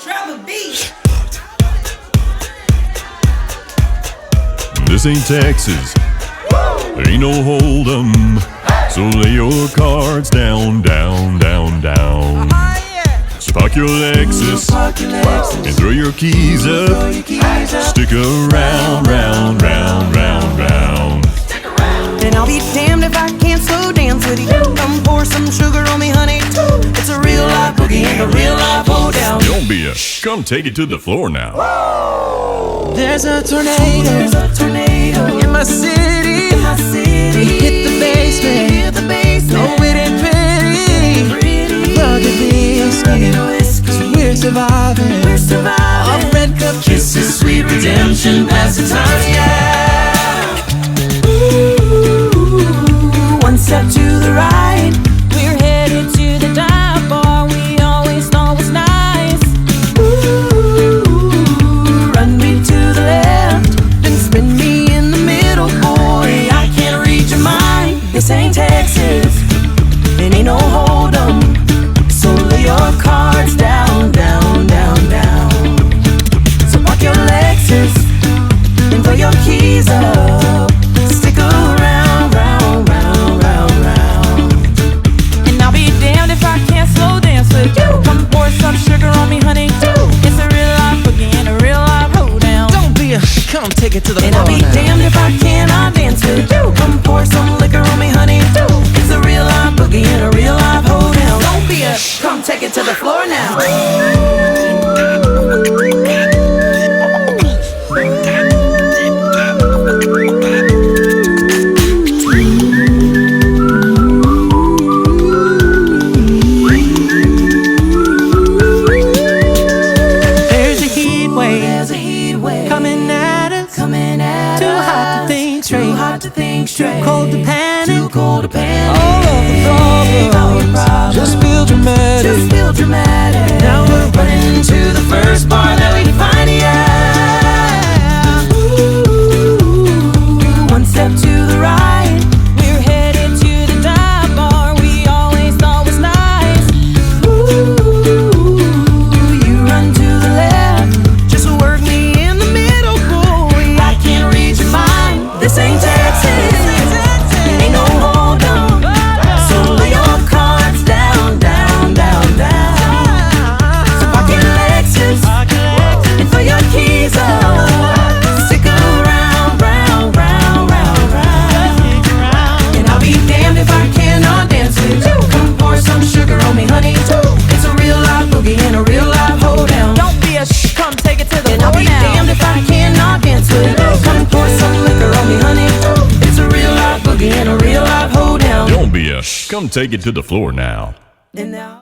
Drop a beat. This ain't Texas. There ain't no hold'em. So lay your cards down, down, down, down. So park your Lexus and throw your keys up. Stick around, round, round, round, round. And I'll be damned if I can't slow dance with you. Come pour some sugar on me, honey. It's a real life boogie and a real life hold down. Don't be a come take it to the floor now. There's a tornado in my city. Hit the basement. No, it ain't pretty. Rugged whiskey, so we're surviving. Off red cup kisses, sweet redemption, pass the time, yeah. Ooh, one step to the right, we're headed to the dive bar we always thought was nice. Ooh, run me to the left, then spin me in the middle, boy. I can't read your mind. This ain't Texas, it ain't no hold'em. So lay your cards down, down, down, down. So park your Lexus and throw your keys up. Stick around, round, round, round, round. And I'll be damned if I can't slow dance with you. Come pour some sugar on me, honey. It's a real life boogie and a real life hold down. Don't be a come take it to the floor. And I'll be damned if I cannot dance with you. Come pour some liquor on me, honey. It's a real life boogie and a real life hold down. Don't be a come take it to the floor now. There's a heat wave coming at us. Too hot to think straight. Too cold to panic. All of the problems just feel dramatic. Now we're running to the first bar that we can find, yeah. Ooh, one step to the right, we're headed to the dive bar we always thought was nice. Ooh, you run to the left, just work me in the middle, boy. I can't read your mind. This ain't Texas, it ain't no hold'em. So lay your cards down, down, down, down. So park your Lexus and throw your keys up. Stick around, round, round, round, round. And I'll be damned if I cannot dance with you. Come pour some sugar on me, honey. It's a real life boogie and a real life hold down. Don't be a come take it to the floor now. And I'll be damned if I cannot dance with you. Come pour some liquor on me, honey. It's a real life boogie and a real life hold down. Don't be a come take it to the floor now. And now